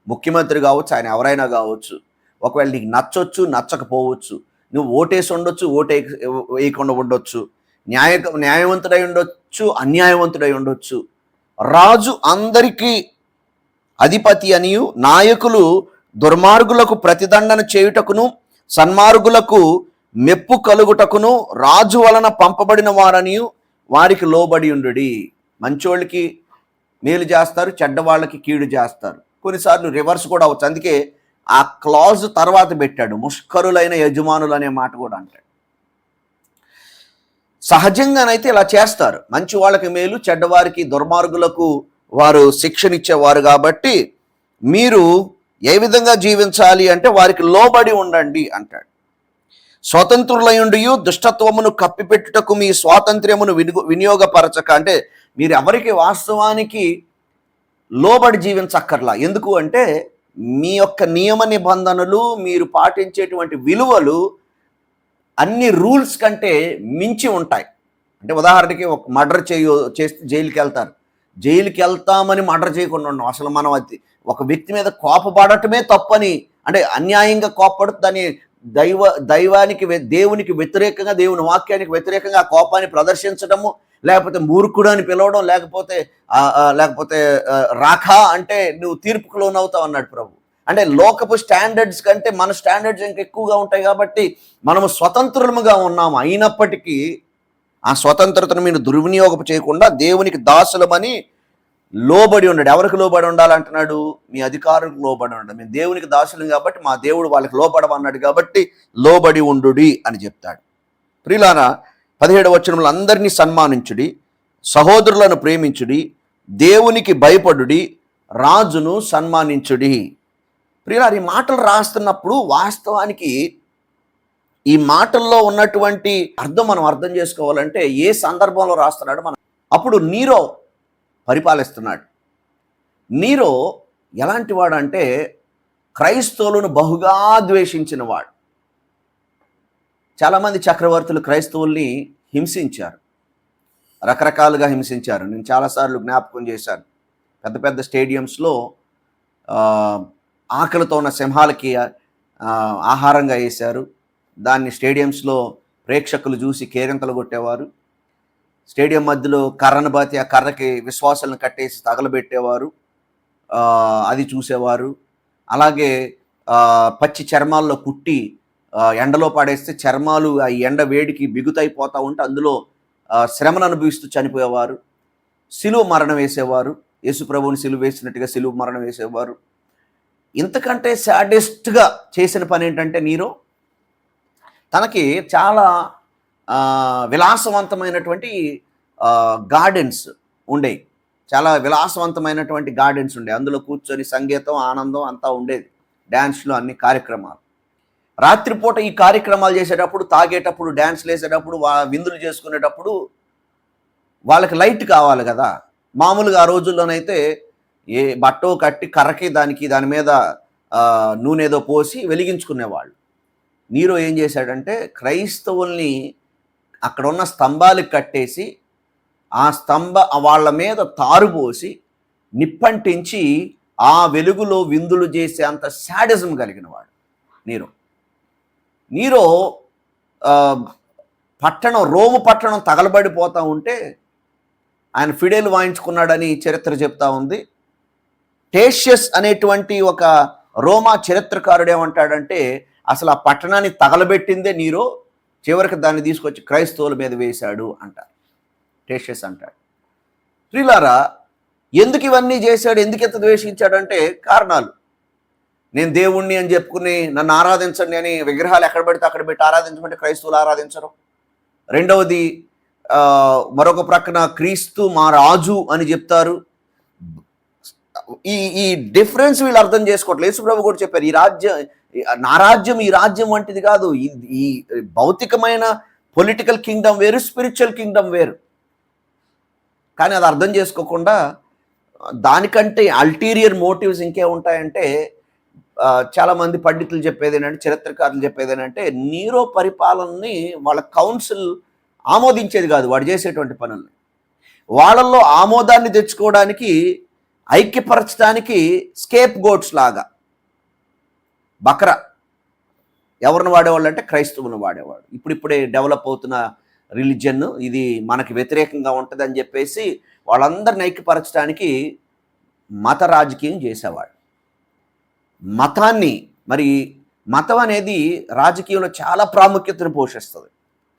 ముఖ్యమంత్రి కావచ్చు, ఆయన ఎవరైనా కావచ్చు. ఒకవేళ నీకు నచ్చొచ్చు, నచ్చకపోవచ్చు, నువ్వు ఓటేసి ఉండొచ్చు, వేయకుండా ఉండొచ్చు, న్యాయవంతుడై ఉండొచ్చు, అన్యాయవంతుడై ఉండొచ్చు. రాజు అందరికీ అధిపతి అనియు, నాయకులు దుర్మార్గులకు ప్రతిదండన చేయుటకును సన్మార్గులకు మెప్పు కలుగుటకును రాజు వలన పంపబడిన వారనియు వారికి లోబడి ఉండుడి. మంచోళ్ళకి మేలు చేస్తారు, చెడ్డవాళ్ళకి కీడు చేస్తారు. కొన్నిసార్లు రివర్స్ కూడా అవచ్చు. అందుకే ఆ క్లాజ్ తర్వాత పెట్టాడు, ముష్కరులైన యజమానులు అనే మాట కూడా అంటాడు. సహజంగానైతే ఇలా చేస్తారు. మంచి వాళ్ళకి మేలు, చెడ్డవారికి, దుర్మార్గులకు వారు శిక్షణ ఇచ్చేవారు. కాబట్టి మీరు ఏ విధంగా జీవించాలి అంటే వారికి లోబడి ఉండండి అంటాడు. స్వతంత్రులయుండియు దుష్టత్వమును కప్పిపెట్టుటకు మీ స్వాతంత్ర్యమును వినియోగపరచక. అంటే మీరు ఎవరికి వాస్తవానికి లోబడి జీవించక్కర్లా. ఎందుకు అంటే మీ యొక్క నియమ నిబంధనలు, మీరు పాటించేటువంటి విలువలు అన్ని రూల్స్ కంటే మించి ఉంటాయి. అంటే ఉదాహరణకి ఒక మర్డర్ చేస్తే జైలుకి వెళ్తారు. జైలుకి వెళ్తామని మర్డర్ చేయకుండా ఉన్నాం. అసలు మనం అది ఒక వ్యక్తి మీద కోపపడటమే తప్పని, అంటే అన్యాయంగా కోపపడుతు దాన్ని దేవునికి వ్యతిరేకంగా, దేవుని వాక్యానికి వ్యతిరేకంగా ఆ కోపాన్ని ప్రదర్శించడము, లేకపోతే మూర్ఖుడు అని పిలవడం, లేకపోతే రాఖా అంటే నువ్వు తీర్పుకు లోనవుతావు అన్నాడు ప్రభు. అంటే లోకపు స్టాండర్డ్స్ కంటే మన స్టాండర్డ్స్ ఇంకా ఎక్కువగా ఉంటాయి కాబట్టి మనము స్వతంత్రులముగా ఉన్నాము. అయినప్పటికీ ఆ స్వతంత్రతను మీరు దుర్వినియోగం చేయకుండా దేవునికి దాసులమని లోబడి ఉన్నాడు. ఎవరికి లోబడి ఉండాలంటున్నాడు? మీ అధికారులకు లోబడి ఉండాలి. మేము దేవునికి దాసులం కాబట్టి మా దేవుడు వాళ్ళకి లోబడమన్నాడు కాబట్టి లోబడి ఉండుడి అని చెప్తాడు. ప్రియులారా, 17వ వచనంలో అందరినీ సన్మానించుడి, సహోదరులను ప్రేమించుడి, దేవునికి భయపడుడి, రాజును సన్మానించుడి. ప్రియులారా, ఈ మాటలు రాస్తున్నప్పుడు వాస్తవానికి ఈ మాటల్లో ఉన్నటువంటి అర్థం మనం అర్థం చేసుకోవాలంటే ఏ సందర్భంలో రాస్తున్నాడు మనం. అప్పుడు నీరో పరిపాలిస్తున్నాడు. నీరో ఎలాంటి వాడు అంటే క్రైస్తవులను బహుగా ద్వేషించిన వాడు. చాలామంది చక్రవర్తులు క్రైస్తవుల్ని హింసించారు, రకరకాలుగా హింసించారు. నేను చాలాసార్లు జ్ఞాపకం చేశాను. పెద్ద పెద్ద స్టేడియంస్లో ఆకలితో ఉన్న సింహాలకి ఆహారంగా వేశారు. దాన్ని స్టేడియంస్లో ప్రేక్షకులు చూసి కేరింతలు కొట్టేవారు. స్టేడియం మధ్యలో కర్రను బాతి ఆ కర్రకి విశ్వాసాలను కట్టేసి తగలబెట్టేవారు, అది చూసేవారు. అలాగే పచ్చి చర్మాల్లో కుట్టి ఎండలో పడేస్తే చర్మాలు ఆ ఎండ వేడికి బిగుతైపోతూ ఉంటే అందులో శ్రమను అనుభవిస్తూ చనిపోయేవారు. సిలువ మరణం వేసేవారు. యేసుప్రభువుని సిలువ వేసినట్టుగా సిలువ మరణం వేసేవారు. ఇంతకంటే సాడెస్ట్గా చేసిన పని ఏంటంటే నీరో తనకి చాలా విలాసవంతమైనటువంటి గార్డెన్స్ ఉండేవి. చాలా విలాసవంతమైనటువంటి గార్డెన్స్ ఉండేవి. అందులో కూర్చొని సంగీతం, ఆనందం అంతా ఉండేది. డ్యాన్స్లు, అన్ని కార్యక్రమాలు. రాత్రిపూట ఈ కార్యక్రమాలు చేసేటప్పుడు, తాగేటప్పుడు, డ్యాన్స్లు వేసేటప్పుడు, విందులు చేసుకునేటప్పుడు వాళ్ళకి లైట్ కావాలి కదా. మామూలుగా ఆ రోజుల్లోనైతే ఏ బట్టో కట్టి కర్రకి దాని మీద నూనెదో పోసి వెలిగించుకునేవాళ్ళు. నీరో ఏం చేశాడంటే క్రైస్తవుల్ని అక్కడ ఉన్న స్తంభాలకు కట్టేసి వాళ్ళ మీద తారుపోసి నిప్పంటించి ఆ వెలుగులో విందులు చేసే అంత శాడిజం కలిగిన వాడు నీరో. రోము పట్టణం తగలబడిపోతూ ఉంటే ఆయన ఫిడేలు వాయించుకున్నాడని చరిత్ర చెప్తా ఉంది. టేషియస్ అనేటువంటి ఒక రోమా చరిత్రకారుడు ఏమంటాడంటే అసలు ఆ పట్టణాన్ని తగలబెట్టిందే నీరో, చివరికి దాన్ని తీసుకొచ్చి క్రైస్తవుల మీద వేశాడు అంటారు. టేషియస్ అంటాడు. ప్రియులారా, ఎందుకు ఇవన్నీ చేశాడు, ఎందుకు ఎంత ద్వేషించాడంటే కారణాలు. నేను దేవుణ్ణి అని చెప్పుకుని నన్ను ఆరాధించండి అని విగ్రహాలు ఎక్కడ పెడితే అక్కడ పెట్టి ఆరాధించమంటే క్రైస్తవులు ఆరాధించరు. రెండవది, మరొక ప్రక్కన క్రీస్తు మా రాజు అని చెప్తారు. ఈ డిఫరెన్స్ వీళ్ళు అర్థం చేసుకోవట్లేదు. యేసుప్రభు కూడా చెప్పారు, నా రాజ్యం ఈ రాజ్యం వంటిది కాదు. ఈ భౌతికమైన పొలిటికల్ కింగ్డమ్ వేరు, స్పిరిచువల్ కింగ్డమ్ వేరు. కానీ అది అర్థం చేసుకోకుండా దానికంటే అల్టీరియర్ మోటివ్స్ ఇంకే ఉంటాయంటే చాలామంది పండితులు చెప్పేది ఏంటంటే, చరిత్రకారులు చెప్పేది ఏంటంటే నీరో పరిపాలనని వాళ్ళ కౌన్సిల్ ఆమోదించేది కాదు. వాడు చేసేటువంటి పనుల్ని వాళ్ళల్లో ఆమోదాన్ని తెచ్చుకోవడానికి, ఐక్యపరచడానికి స్కేప్ గోట్స్ లాగా బక్రా ఎవరిని వాడేవాళ్ళు అంటే క్రైస్తవులను వాడేవాడు. ఇప్పుడిప్పుడే డెవలప్ అవుతున్న రిలీజియన్ ఇది మనకి వ్యతిరేకంగా ఉంటుంది అని చెప్పేసి వాళ్ళందరిని ఐక్యపరచడానికి మత రాజకీయం చేసేవాడు. మరి మతం అనేది రాజకీయంలో చాలా ప్రాముఖ్యతను పోషిస్తుంది.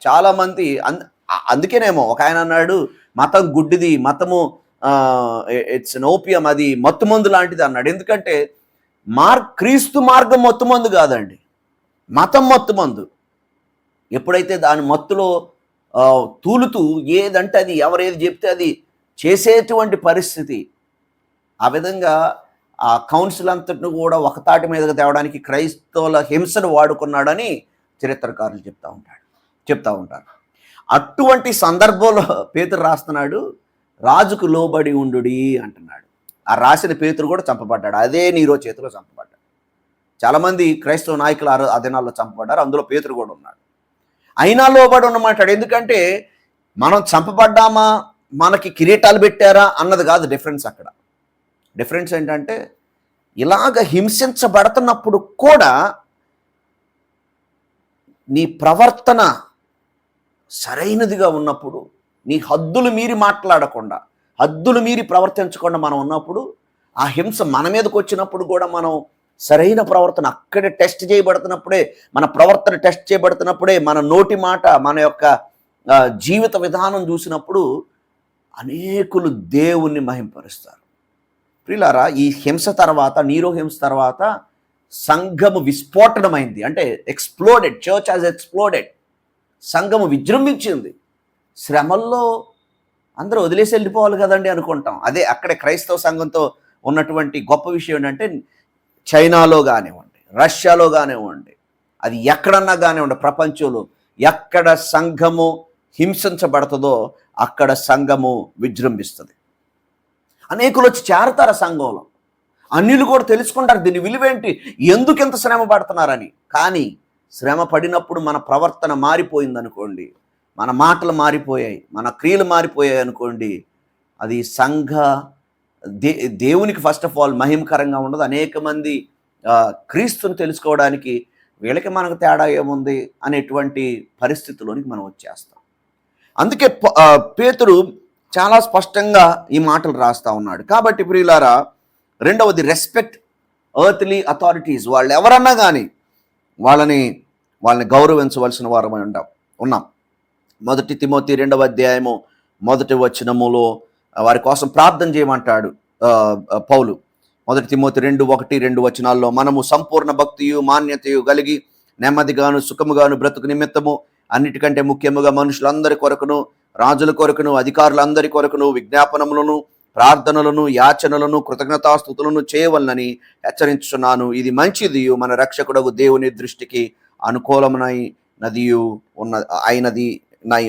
చాలామంది అందుకేనేమో ఒక ఆయన అన్నాడు, మతం గుడ్డిది, మతము ఇట్స్ అన్ ఓపియం, అది మత్తుమందు లాంటిది అన్నాడు. ఎందుకంటే క్రీస్తు మార్గం మత్తుమందు కాదండి, మతం మత్తుమందు. ఎప్పుడైతే దాని మత్తులో తూలుతూ ఏదంటే అది, ఎవరేది చెప్తే అది చేసేటువంటి పరిస్థితి, ఆ విధంగా ఆ కౌన్సిల్ అంతటిని కూడా ఒకతాటి మీదకి తేవడానికి క్రైస్తవుల హింసను వాడుకున్నాడని చరిత్రకారులు చెప్తా ఉంటారు. అటువంటి సందర్భంలో పేతురు రాస్తున్నాడు, రాజుకు లోబడి ఉండుడి అంటున్నాడు. ఆ రాసిన పేతురు కూడా చంపబడ్డాడు, అదే నీరో చేతిలో చంపబడ్డాడు. చాలామంది క్రైస్తవ నాయకులు ఆ దినాల్లో చంపబడ్డారు, అందులో పేతురు కూడా ఉన్నాడు. అయినా లోబడి ఉన్నమాటాడు. ఎందుకంటే మనం చంపబడ్డామా, మనకి కిరీటాలు పెట్టారా అన్నది కాదు డిఫరెన్స్. అక్కడ డిఫరెన్స్ ఏంటంటే ఇలాగ హింసించబడుతున్నప్పుడు కూడా నీ ప్రవర్తన సరైనదిగా ఉన్నప్పుడు, నీ హద్దులు మీరి మాట్లాడకుండా, హద్దులు మీరి ప్రవర్తించకుండా మనం ఉన్నప్పుడు, ఆ హింస మన మీదకి వచ్చినప్పుడు కూడా మనం సరైన ప్రవర్తన అక్కడే టెస్ట్ చేయబడుతున్నప్పుడే, మన ప్రవర్తన టెస్ట్ చేయబడుతున్నప్పుడే, మన నోటి మాట, మన యొక్క జీవిత విధానం చూసినప్పుడు అనేకులు దేవుణ్ణి మహింపరుస్తారు. ప్రియులారా, ఈ హింస తర్వాత, నీరో హింస తర్వాత సంఘము విస్ఫోటనమైంది. అంటే ఎక్స్ప్లోడెడ్, చర్చ్ హాజ్ ఎక్స్ప్లోడెడ్. సంఘము విజృంభించింది. శ్రమల్లో అందరూ వదిలేసి వెళ్ళిపోవాలి కదండి అనుకుంటాం. అదే అక్కడే క్రైస్తవ సంఘంతో ఉన్నటువంటి గొప్ప విషయం ఏంటంటే, చైనాలో కానివ్వండి, రష్యాలో కానివ్వండి, అది ఎక్కడన్నా కానివ్వండి, ప్రపంచంలో ఎక్కడ సంఘము హింసించబడుతుందో అక్కడ సంఘము విజృంభిస్తుంది. అనేకులు వచ్చి చేరతారు సంఘంలో. అన్యులు కూడా తెలుసుకుంటారు దీని విలువేంటి, ఎందుకు ఇంత శ్రమ పడుతున్నారని. కానీ శ్రమ పడినప్పుడు మన ప్రవర్తన మారిపోయిందనుకోండి, మన మాటలు మారిపోయాయి, మన క్రియలు మారిపోయాయి అనుకోండి, అది దేవునికి ఫస్ట్ ఆఫ్ ఆల్ మహిమకరంగా ఉండదు. అనేక మంది క్రీస్తుని తెలుసుకోవడానికి వీళ్ళకి మనకు తేడా ఏముంది అనేటువంటి పరిస్థితిలోనికి మనం వచ్చేస్తాం. అందుకే పేతురు చాలా స్పష్టంగా ఈ మాటలు రాస్తా ఉన్నాడు. కాబట్టి ప్రియులారా, రెండవది రెస్పెక్ట్ ఎర్త్లీ అథారిటీస్. వాళ్ళు ఎవరన్నా కానీ వాళ్ళని గౌరవించవలసిన వారమై ఉన్నాం. 1 తిమోతి 2వ అధ్యాయము 1వ వచనములో వారి కోసం ప్రార్థన చేయమంటాడు పౌలు. 1 తిమోతి 2:1-2 వచనాల్లో, మనము సంపూర్ణ భక్తియు మాన్యతయు కలిగి నెమ్మదిగాను సుఖముగాను బ్రతుకు నిమిత్తము అన్నిటికంటే ముఖ్యముగా మనుషులందరి కొరకును, రాజుల కొరకును, అధికారులందరి కొరకును విజ్ఞాపనములను, ప్రార్థనలను, యాచనలను, కృతజ్ఞతాస్తుతులను చేయవలనని హెచ్చరించుచున్నాను. ఇది మంచిదియు మన రక్షకుడగు దేవుని దృష్టికి అనుకూలమైనదియు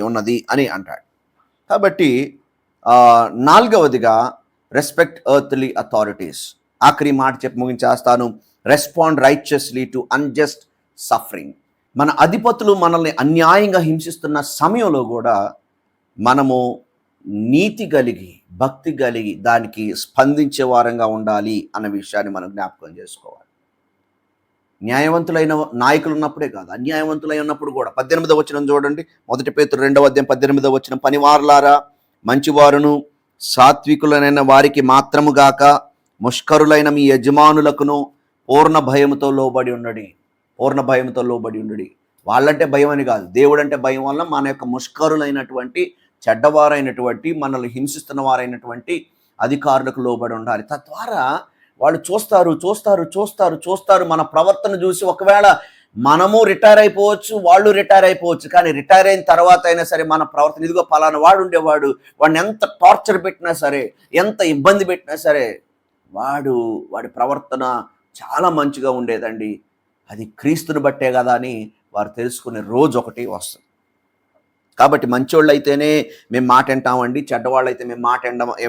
ఉన్నది అని అంటాడు. కాబట్టి 4వదిగా రెస్పెక్ట్ ఎర్త్లీ అథారిటీస్. ఆఖరి మాట చెప్పి ముగించేస్తాను. Respond righteously to unjust suffering. మన అధిపతులు మనల్ని అన్యాయంగా హింసిస్తున్న సమయంలో కూడా మనము నీతి కలిగి, భక్తి కలిగి దానికి స్పందించే వారంగా ఉండాలి అన్న విషయాన్ని మనం జ్ఞాపకం చేసుకోవాలి. న్యాయవంతులైన నాయకులు ఉన్నప్పుడే కాదు, అన్యాయవంతులై ఉన్నప్పుడు కూడా. 18వ వచనం చూడండి, 1 పేతురు 2వ అధ్యాయం 18వ వచనం, పనివారులారా, మంచివారును సాత్వికులైన వారికి మాత్రము గాక ముష్కరులైన మీ యజమానులకును పూర్ణ భయముతో లోబడి ఉండడి. పూర్ణ భయముతో లోబడి ఉండడి. వాళ్ళంటే భయం అని కాదు, దేవుడంటే భయం వల్ల మన యొక్క ముష్కరులైనటువంటి, చెడ్డవారైనటువంటి, మనల్ని హింసిస్తున్న వారైనటువంటి అధికారులకు లోబడి ఉండాలి. తద్వారా వాళ్ళు చూస్తారు మన ప్రవర్తన చూసి. ఒకవేళ మనము రిటైర్ అయిపోవచ్చు, వాళ్ళు రిటైర్ అయిపోవచ్చు, కానీ రిటైర్ అయిన తర్వాత అయినా సరే మన ప్రవర్తన, ఇదిగో పలానా వాడు ఉండేవాడు, వాడిని ఎంత టార్చర్ పెట్టినా సరే, ఎంత ఇబ్బంది పెట్టినా సరే, వాడి ప్రవర్తన చాలా మంచిగా ఉండేదండి, అది క్రీస్తుని బట్టే కదా అని వారు తెలుసుకునే రోజు ఒకటి వస్తుంది. కాబట్టి మంచోళ్ళు అయితేనే మేము మాట వింటామండి, చెడ్డవాళ్ళు అయితే మేము మాట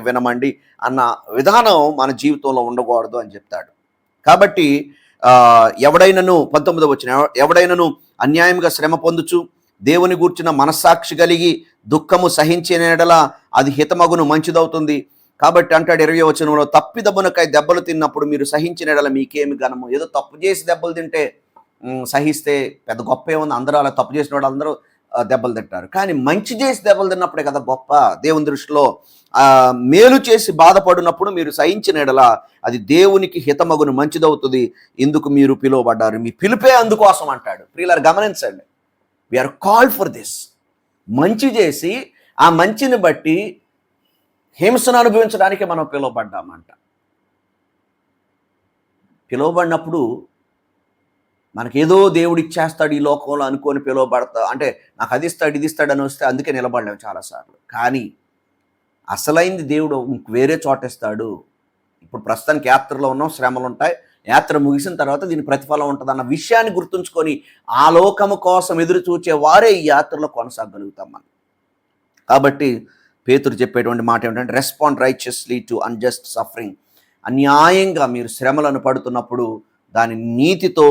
వినమండి అన్న విధానం మన జీవితంలో ఉండకూడదు అని చెప్తాడు. కాబట్టి ఎవడైనను 19వ వచనం, ఎవడైనను అన్యాయంగా శ్రమ పొందుచు దేవుని గూర్చిన మనస్సాక్షి కలిగి దుఃఖము సహించిన యెడల అది హితమగును, మంచిదవుతుంది. కాబట్టి అంటాడు 20వ వచనంలో, తప్పిదమునకై దెబ్బలు తిన్నప్పుడు మీరు సహించిన యెడల మీకేమి ఘనము. ఏదో తప్పు చేసి దెబ్బలు తింటే సహిస్తే పెద్ద గొప్ప ఏముంది, అందరూ అలా తప్పు చేసిన వాళ్ళు అందరూ దెబ్బలు తింటారు. కానీ మంచి చేసి దెబ్బలు తిన్నప్పుడే కదా గొప్ప దేవుని దృష్టిలో. మేలు చేసి బాధపడినప్పుడు మీరు సహించిన యెడల అది దేవునికి హితమగును, మంచిదవుతుంది. ఇందుకు మీరు పిలువబడ్డారు, మీ పిలుపే అందుకోసం అంటాడు. ప్రియులారా, గమనించండి, వీఆర్ కాల్డ్ ఫర్ దిస్. మంచి చేసి ఆ మంచిని బట్టి హింసను అనుభవించడానికి మనం పిలువబడ్డామంట. పిలువబడినప్పుడు మనకేదో దేవుడు ఇచ్చేస్తాడు ఈ లోకంలో అనుకొని పిలువబడతా, అంటే నాకు అది ఇస్తాడు ఇది ఇస్తాడు అని వస్తే అందుకే నిలబడలేము చాలాసార్లు. కానీ అసలైంది దేవుడు వేరే చోటేస్తాడు. ఇప్పుడు ప్రస్తుతానికి యాత్రలో ఉన్నాం, శ్రమలు ఉంటాయి, యాత్ర ముగిసిన తర్వాత దీని ప్రతిఫలం ఉంటుంది అన్న విషయాన్ని గుర్తుంచుకొని ఆ లోకము కోసం ఎదురు చూచే వారే ఈ యాత్రలో కొనసాగలుగుతాం మనం. కాబట్టి పేతురు చెప్పేటువంటి మాట ఏమిటంటే, respond righteously to unjust suffering. అన్యాయంగా మీరు శ్రమలను పడుతున్నప్పుడు దాని నీతితో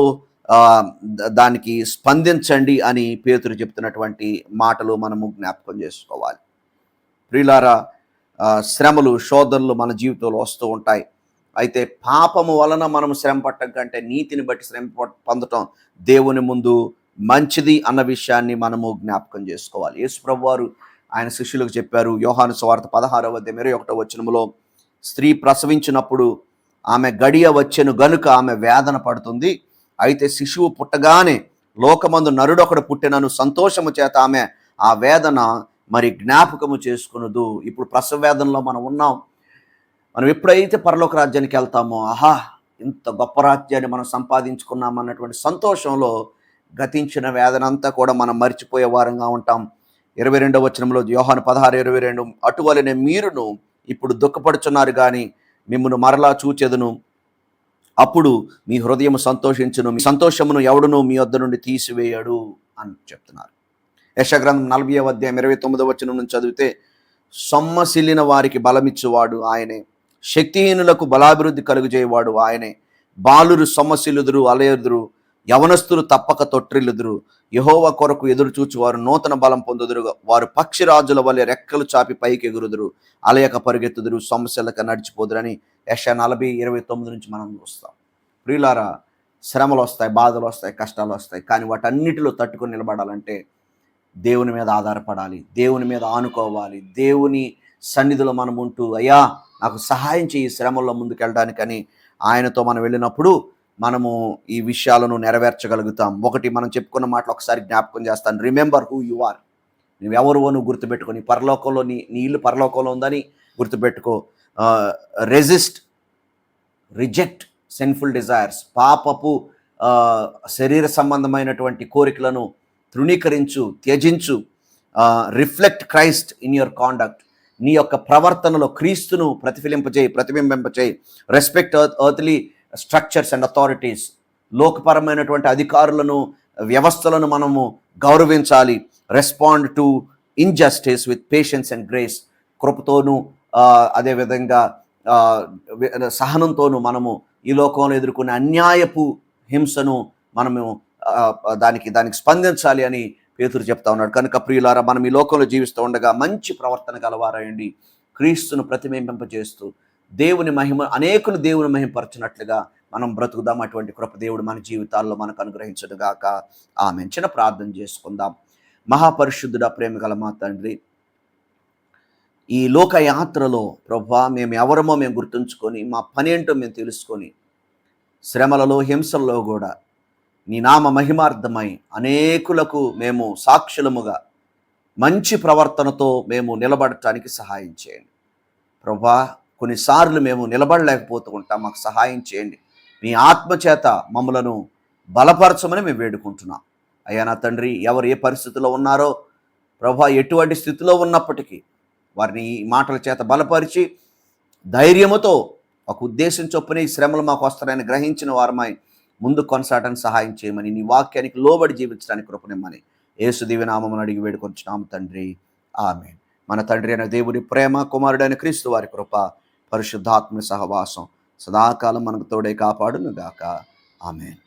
దానికి స్పందించండి అని పేతురు చెప్తున్నటువంటి మాటలు మనము జ్ఞాపకం చేసుకోవాలి. ప్రియులారా, శ్రమలు, శోధనలు మన జీవితంలో వస్తూ ఉంటాయి. అయితే పాపము వలన మనం శ్రమ పట్టడం కంటే నీతిని బట్టి శ్రమ పొందటం దేవుని ముందు మంచిది అన్న విషయాన్ని మనము జ్ఞాపకం చేసుకోవాలి. యేసు ప్రభువారు ఆయన శిష్యులకు చెప్పారు. యోహాను సువార్త 16వ అధ్యాయం 21వ వచనములో, స్త్రీ ప్రసవించినప్పుడు ఆమె గడియ వచ్చెను గనుక ఆమె వేదన పడుతుంది. అయితే శిశువు పుట్టగానే లోకమందు నరుడొకడు పుట్టినను సంతోషము చేత ఆమె ఆ వేదన మరి జ్ఞాపకము చేసుకునదు. ఇప్పుడు ప్రసవ వేదనలో మనం ఉన్నాం. మనం ఎప్పుడైతే పరలోక రాజ్యానికి వెళ్తామో, ఆహా ఇంత గొప్ప రాజ్యాన్ని మనం సంపాదించుకున్నాం అన్నటువంటి సంతోషంలో గతించిన వేదన అంతా కూడా మనం మర్చిపోయే వారంగా ఉంటాం. 22వ వచనంలో యోహాను 16:22 అటువలనే మీరును ఇప్పుడు దుఃఖపడుచున్నారు కానీ మిమ్మును మరలా చూచెదను, అప్పుడు మీ హృదయం సంతోషించును, మీ సంతోషమును ఎవడును మీ వద్ద నుండి తీసివేయడు అని చెప్తున్నారు. యెషయా గ్రంథం 40వ అధ్యాయం 29వ వచనం నుంచి చదివితే, సొమ్మసిల్లిన వారికి బలమిచ్చువాడు ఆయనే, శక్తిహీనులకు బలాభివృద్ధి కలుగజేయవాడు ఆయనే. బాలురు సొమ్మసిల్లుదురు అలయుదురు, యవనస్తులు తప్పక తొట్టిల్లుదురు. యెహోవా కొరకు ఎదురు చూచి వారు నూతన బలం పొందుదురు. వారు పక్షిరాజుల వలె రెక్కలు చాపి పైకి ఎగురుదురు, అలయక పరుగెత్తుదురు, సొమ్మసిల్లక నడిచిపోదురని యెషయా 40:29 నుంచి మనం చూస్తాం. ప్రియులారా, శ్రమలు వస్తాయి, బాధలు వస్తాయి, కష్టాలు వస్తాయి. కానీ వాటన్నిటిలో తట్టుకొని నిలబడాలంటే దేవుని మీద ఆధారపడాలి, దేవుని మీద ఆనుకోవాలి. దేవుని సన్నిధిలో మనం ఉంటూ, అయ్యా నాకు సహాయం చేయి శ్రమల్లో ముందుకెళ్ళడానికని ఆయనతో మనం వెళ్ళినప్పుడు మనము ఈ విషయాలను నెరవేర్చగలుగుతాం. ఒకటి మనం చెప్పుకున్న మాటలు ఒకసారి జ్ఞాపకం చేస్తాను. Remember who you are. నువ్వెవరువో నువ్వు గుర్తుపెట్టుకొని, పరలోకంలో నీ ఇల్లు పరలోకంలో ఉందని గుర్తుపెట్టుకో. Resist, reject sinful desires. పాపపు శరీర సంబంధమైనటువంటి కోరికలను తృణీకరించు, త్యజించు. Reflect Christ in your conduct. నీ యొక్క ప్రవర్తనలో క్రీస్తును ప్రతిబింబింపచేయి. Respect earthly structures and authorities. లోకపరమైనటువంటి అధికారులను, వ్యవస్థలను మనము గౌరవించాలి. Respond to injustice with patience and grace. కృపతోనూ అదేవిధంగా సహనంతోనూ మనము ఈ లోకంలో ఎదుర్కొనే అన్యాయపు హింసను మనము దానికి స్పందించాలి అని పేతురు చెప్తా ఉన్నాడు. కనుక ప్రియులారా, మనం ఈ లోకంలో జీవిస్తూ ఉండగా మంచి ప్రవర్తన గలవారండి, క్రీస్తును ప్రతిబింబింపజేస్తూ అనేకులు దేవుని మహిమపరచినట్లుగా మనం బ్రతుకుదాం. అటువంటి కృప దేవుడు మన జీవితాల్లో మనకు అనుగ్రహించుగాక. ఆమేన్. చిన్న ప్రార్థన చేసుకుందాం. మహాపరిశుద్ధుడా, ప్రేమ గల మా తండ్రి, ఈ లోక యాత్రలో ప్రభువా మేము ఎవరమో మేము గుర్తుంచుకొని, మా పని ఏంటో మేము తెలుసుకొని, శ్రమలలో హింసల్లో కూడా నీ నామ మహిమార్థమై అనేకులకు మేము సాక్షులముగా మంచి ప్రవర్తనతో మేము నిలబడటానికి సహాయం చేయండి ప్రభువా. కొన్నిసార్లు మేము నిలబడలేకపోతూ ఉంటాం, మాకు సహాయం చేయండి. మీ ఆత్మచేత మమ్మలను బలపరచమని మేము వేడుకుంటున్నాం. అయ్యా నా తండ్రి, ఎవరు ఏ పరిస్థితిలో ఉన్నారో ప్రభువా, ఎటువంటి స్థితిలో ఉన్నప్పటికీ వారిని ఈ మాటల చేత బలపరిచి ధైర్యముతో ఒక ఉద్దేశం చొప్పున ఈ శ్రమలు మాకు వస్తారని గ్రహించిన వారమై ముందు కొనసాగడానికి సహాయం చేయమని, నీ వాక్యానికి లోబడి జీవించడానికి కృపనిమ్మని యేసు దివ్యనామమున అడిగి వేడుకొంచున్నాము తండ్రి. ఆమేన్. మన తండ్రి అయిన దేవుని ప్రేమ, కుమారుడైన క్రీస్తు వారి కృప, పరిశుద్ధాత్మ సహవాసం సదాకాలం మనకు తోడే కాపాడును గాక. ఆమేన్.